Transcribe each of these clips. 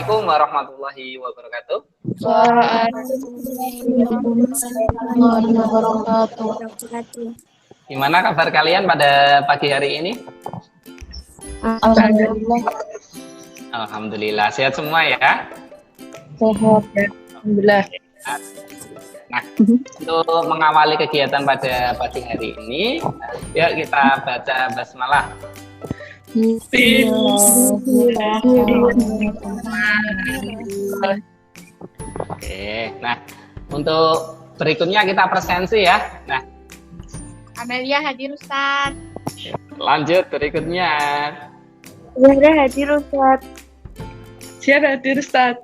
Assalamualaikum warahmatullahi wabarakatuh. Gimana kabar kalian pada pagi hari ini? Alhamdulillah. Alhamdulillah, sehat semua ya? Sehat ya. Alhamdulillah. Nah, untuk mengawali kegiatan pada pagi hari ini, yuk kita baca basmalah. Oke, nah untuk berikutnya kita presensi ya. Nah, Amelia hadir Ustaz. lanjut berikutnya. Zahra hadir Ustaz. Siapa hadir Ustaz?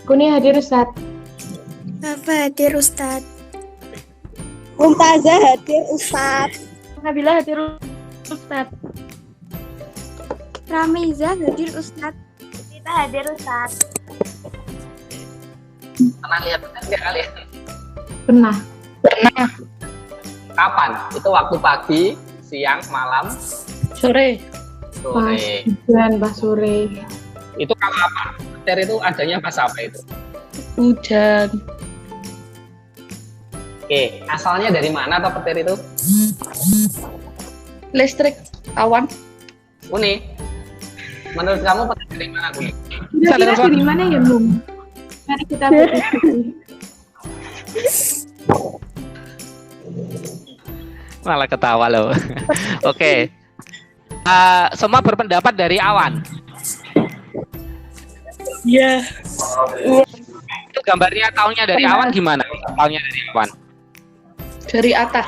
Kuni hadir Ustaz. Nafa hadir Ustaz. Mumtazah hadir Ustaz. Nabila hadir Ustaz. Ramiza hadir Ustaz. Kita hadir Ustaz. Pernah lihat nggak kalian? Pernah. Kapan? Itu waktu pagi, siang, malam, Sore. Pas sore. hujan, pas sore. Itu kalau apa? Petir itu adanya pas apa itu? Hujan. Oke, asalnya dari mana atau petir itu? Listrik. Awan. Uni, menurut kamu petir dari mana, Uni? Kira-kira dari mana ya, Bung? Mari kita berdiskusi. Malah ketawa loh. Oke. Semua berpendapat dari awan. Iya. Itu gambarnya tahunnya dari awan gimana? Tahunnya dari awan. Dari atas.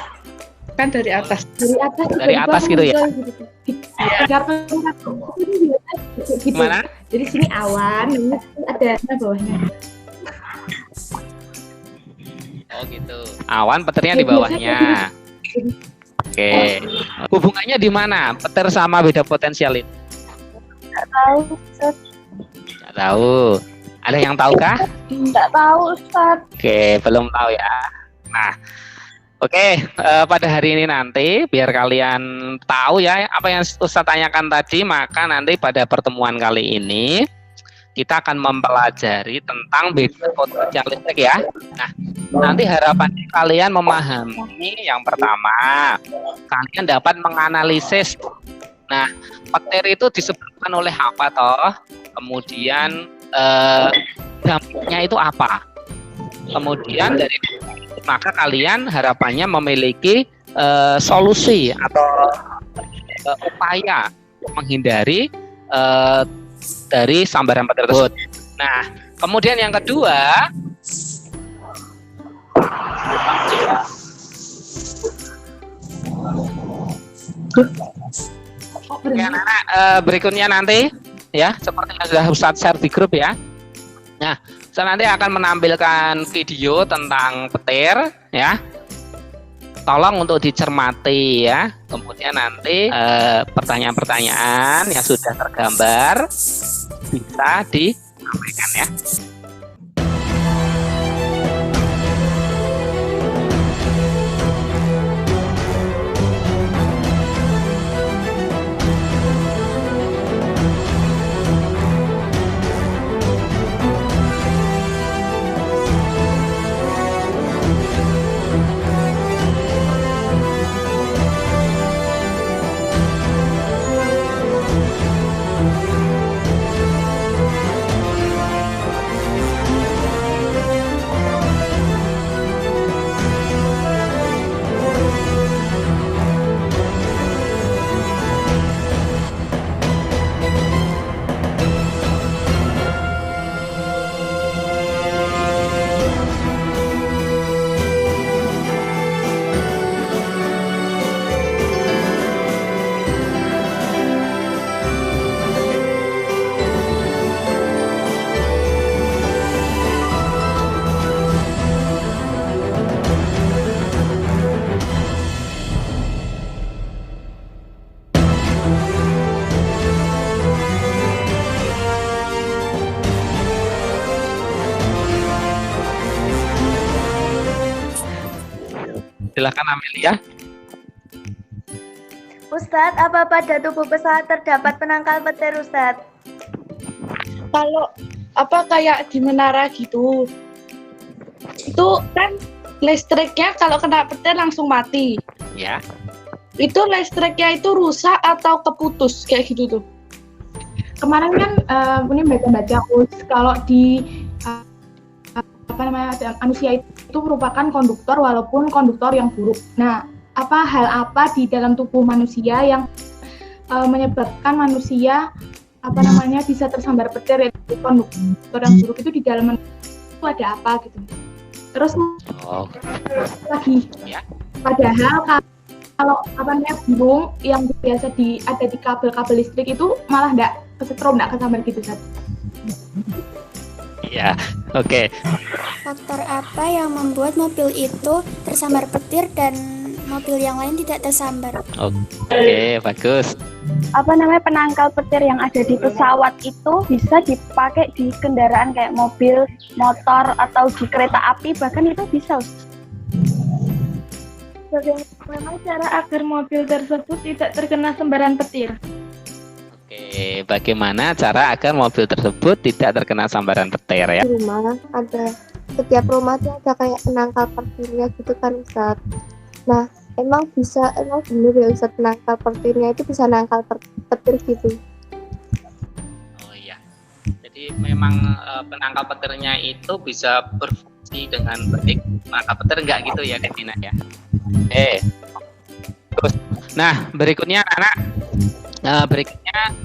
Kan dari atas. Dari atas. Dari atas gitu ya? Gitu. Gimana? Jadi sini awan, ada bawahnya. Oh gitu. Awan, petirnya di bawahnya. Oke. Hubungannya di mana? Petir sama beda potensial itu? Nggak tahu Ustaz. Nggak tahu. Ada yang tahu kah? Nggak tahu Ustaz. Oke, belum tahu ya. Nah, oke, pada hari ini nanti biar kalian tahu ya apa yang Ustaz tanyakan tadi, maka nanti pada pertemuan kali ini kita akan mempelajari tentang beda potensial listrik ya. Nah, nanti harapannya kalian memahami yang pertama, kalian dapat menganalisis. Nah, petir itu disebabkan oleh apa toh? Kemudian dampaknya itu apa? Kemudian dari maka kalian harapannya memiliki solusi atau upaya untuk menghindari dari sambaran petir tersebut. Nah, kemudian yang kedua, anak-anak, berikutnya nanti ya seperti yang sudah Ustaz share di grup ya. Nah, saya nanti akan menampilkan video tentang petir ya. Tolong untuk dicermati ya. Kemudian nanti pertanyaan-pertanyaan yang sudah tergambar bisa disampaikan ya. Silakan Amelia. Ustadz, apa pada tubuh pesawat terdapat penangkal petir Ustadz? Kalau apa kayak di menara gitu. Itu kan listriknya kalau kena petir langsung mati. Ya. Itu listriknya itu rusak atau keputus kayak gitu tuh. Kemarin kan ini baca-baca kalau di manusia itu merupakan konduktor walaupun konduktor yang buruk. Nah, hal apa di dalam tubuh manusia yang menyebabkan manusia bisa tersambar petir, yaitu konduktor yang buruk itu di dalam itu ada apa gitu. Terus lagi padahal kalau burung yang biasa ada di kabel-kabel listrik itu malah enggak kesetrum, enggak kesambar gitu kan. Ya, oke. Faktor apa yang membuat mobil itu tersambar petir dan mobil yang lain tidak tersambar? Oke, bagus. Penangkal petir yang ada di pesawat itu bisa dipakai di kendaraan kayak mobil, motor, atau di kereta api, bahkan itu bisa. Bagaimana cara agar mobil tersebut tidak terkena sambaran petir? Oke, bagaimana cara agar mobil tersebut tidak terkena sambaran petir ya? Di rumah setiap rumah tuh ada kayak penangkal petirnya gitu kan Ustaz. Nah, emang bener ya Ustaz, penangkal petirnya itu bisa nangkal petir gitu. Oh iya. Jadi memang penangkal petirnya itu bisa berfungsi dengan baik. Penangkal petir enggak gitu ya, Devina ya? Terus, nah berikutnya anak. Berikutnya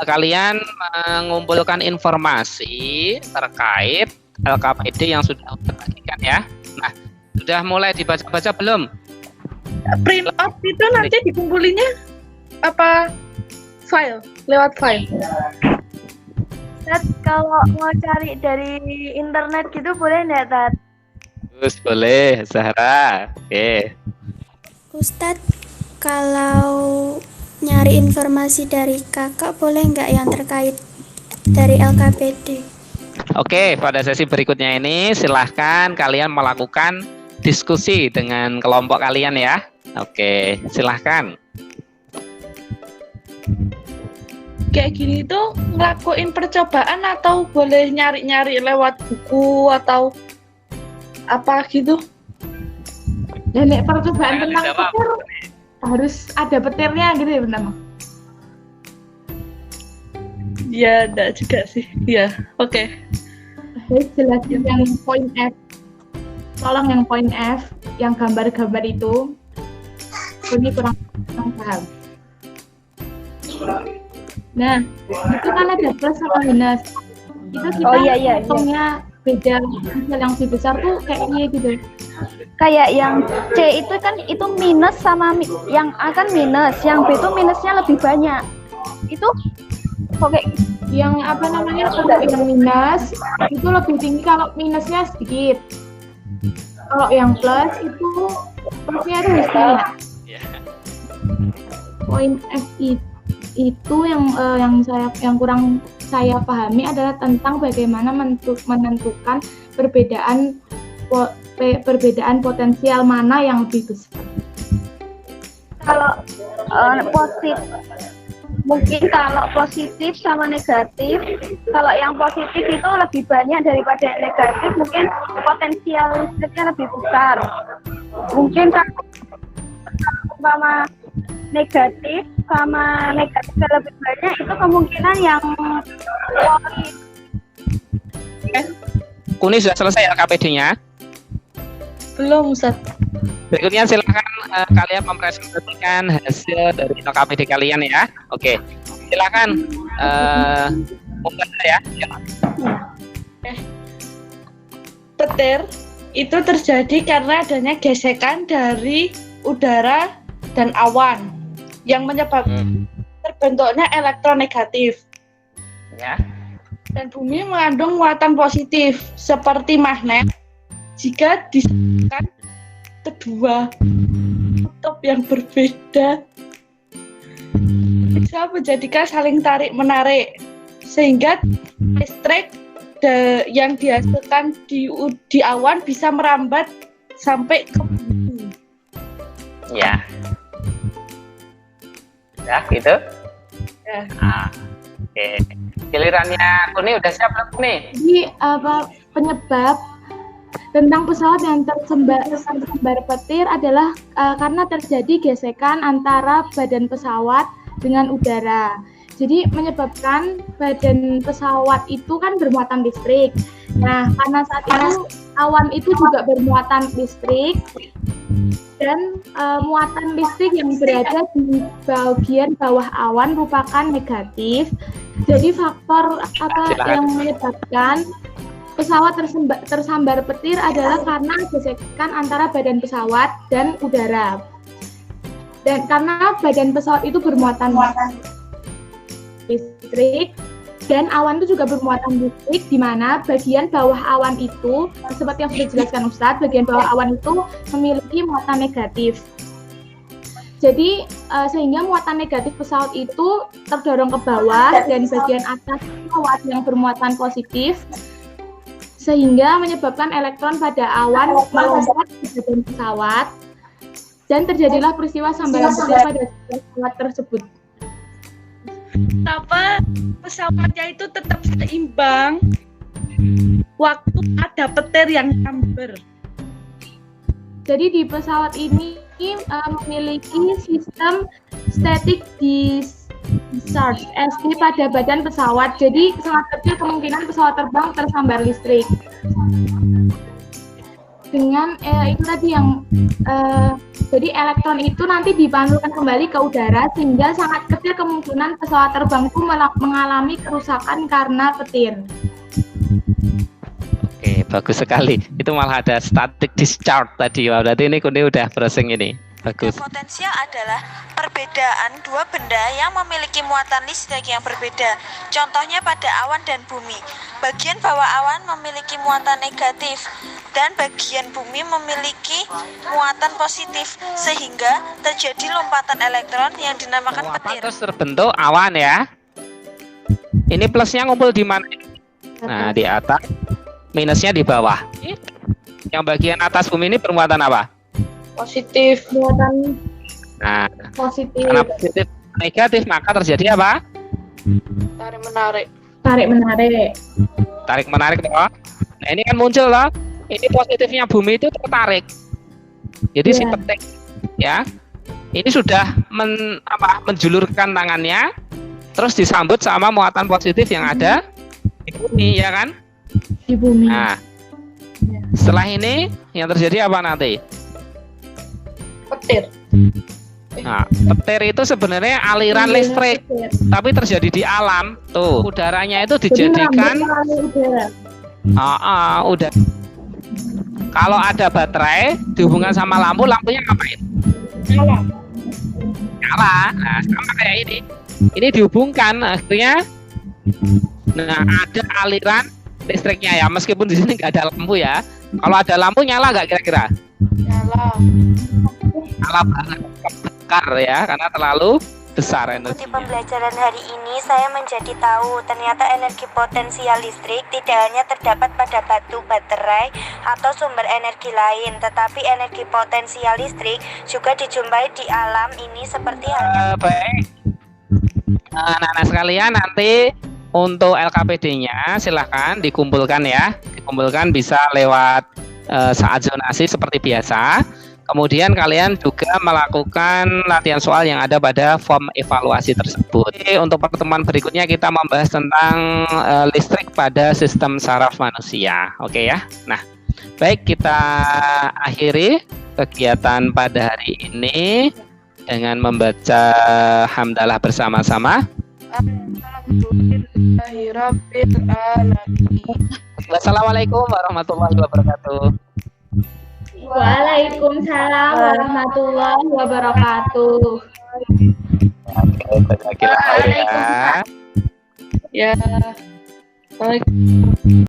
kalian mengumpulkan informasi terkait LKPD yang sudah dibagikan ya. Nah, sudah mulai dibaca-baca belum? Print out itu nanti dikumpulinnya apa lewat file? Tat, kalau mau cari dari internet gitu boleh nggak, Tat? Terus boleh, Zahra. Oke. Ustadz, kalau nyari informasi dari kakak boleh nggak yang terkait dari LKPD? Oke, pada sesi berikutnya ini silahkan kalian melakukan diskusi dengan kelompok kalian ya. Oke, silahkan. Kayak gini tuh ngelakuin percobaan atau boleh nyari-nyari lewat buku atau apa gitu? Dan percobaan tentang petir harus ada petirnya gitu ya benar? Ya, enggak juga sih. Ya, oke. Jelasin yang poin F. Tolong yang poin F, yang gambar-gambar itu. Ini kurang paham. Nah, itu kan ada plus sama minus. Itu kita hitungnya beda. Misal yang lebih besar tuh kayak ini gitu. Kayak yang C itu kan itu minus sama yang A kan minus, yang B itu minusnya lebih banyak. Itu oke. Yang kalau yang minus itu lebih tinggi kalau minusnya sedikit. Kalau yang plus itu plusnya itu sedikit. Poin F itu yang kurang saya pahami adalah tentang bagaimana menentukan perbedaan potensial mana yang lebih besar. Kalau mungkin kalau positif sama negatif, kalau yang positif itu lebih banyak daripada yang negatif, mungkin potensial listriknya lebih besar. Mungkin kalau sama negatif lebih banyak, itu kemungkinan yang Kuni sudah selesai LKPD-nya? Belum, Ustaz. Berikutnya silakan kalian mempresentasikan hasil dari LKPD kalian ya. Oke, silakan ya. Petir itu terjadi karena adanya gesekan dari udara dan awan yang menyebabkan terbentuknya elektronegatif. Ya. Dan bumi mengandung muatan positif seperti magnet. Jika disatukan kedua kutub yang berbeda bisa menjadikan saling tarik menarik sehingga listrik yang dihasilkan di awan bisa merambat sampai ke bumi. Ya. Ya, gitu. Ya. Oke. Gilirannya Kuni udah siap belum nih? Jadi penyebab tentang pesawat yang tersambar petir adalah karena terjadi gesekan antara badan pesawat dengan udara. Jadi menyebabkan badan pesawat itu kan bermuatan listrik. Nah, karena saat itu awan itu juga bermuatan listrik dan muatan listrik yang berada di bagian bawah awan merupakan negatif. Jadi faktor yang menyebabkan pesawat tersambar petir adalah karena gesekan antara badan pesawat dan udara. Dan karena badan pesawat itu bermuatan listrik dan awan itu juga bermuatan listrik, di mana bagian bawah awan itu, seperti yang sudah dijelaskan Ustadz, bagian bawah awan itu memiliki muatan negatif. Jadi sehingga muatan negatif pesawat itu terdorong ke bawah dan bagian atas pesawat yang bermuatan positif, sehingga menyebabkan elektron pada awan melompat ke badan pesawat dan terjadilah peristiwa sambaran petir pada pesawat tersebut. Kenapa pesawatnya itu tetap seimbang waktu ada petir yang sambar? Jadi di pesawat ini memiliki sistem static discharge (SD) pada badan pesawat. Jadi sangat kecil kemungkinan pesawat terbang tersambar listrik. Dengan itu tadi yang jadi elektron itu nanti dipantulkan kembali ke udara, sehingga sangat kecil kemungkinan pesawat terbang itu mengalami kerusakan karena petir. Oke, bagus sekali. Itu malah ada static discharge tadi. Wah, berarti ini Kuni udah browsing ini. Bagus. Potensial adalah perbedaan dua benda yang memiliki muatan listrik yang berbeda. Contohnya pada awan dan bumi. Bagian bawah awan memiliki muatan negatif dan bagian bumi memiliki muatan positif, sehingga terjadi lompatan elektron yang dinamakan petir. Terus terbentuk awan ya. Ini plusnya ngumpul di mana? Nah, di atas, minusnya di bawah. Yang bagian atas bumi ini bermuatan apa? Positif. Muatan Nah, positif. karena positif negatif maka terjadi apa? Tarik menarik. Tarik menarik. Tarik menarik toh. Nah, ini kan muncul loh. Ini positifnya bumi itu tertarik. Jadi si petik ya. Ini sudah menjulurkan tangannya terus disambut sama muatan positif yang ada di bumi ya kan? Di bumi. Nah, setelah ini yang terjadi apa nanti? Petir. Nah, petir itu sebenarnya aliran listrik, tapi terjadi di alam. Tuh, udaranya itu dijadikan udah. Kalau ada baterai dihubungkan sama lampu, lampunya ngapain? Nyala. Nah, sama kayak ini. Ini dihubungkan akhirnya. Nah, ada aliran listriknya ya, meskipun di sini nggak ada lampu ya. Kalau ada lampu nyala nggak kira-kira? Nyala banget, kebakar ya, karena terlalu besar energi. Di pembelajaran hari ini saya menjadi tahu ternyata energi potensial listrik tidak hanya terdapat pada batu, baterai, atau sumber energi lain, tetapi energi potensial listrik juga dijumpai di alam ini seperti halnya. Baik. Anak-anak sekalian, nanti untuk LKPD-nya silahkan dikumpulkan ya. Dikumpulkan bisa lewat saat zonasi seperti biasa. Kemudian kalian juga melakukan latihan soal yang ada pada form evaluasi tersebut. Untuk pertemuan berikutnya kita membahas tentang listrik pada sistem saraf manusia. Oke ya. Nah, baik, kita akhiri kegiatan pada hari ini dengan membaca hamdalah bersama-sama. Wassalamualaikum warahmatullahi wabarakatuh. Waalaikumsalam warahmatullahi wabarakatuh. Oke, ya. Ya. Baik.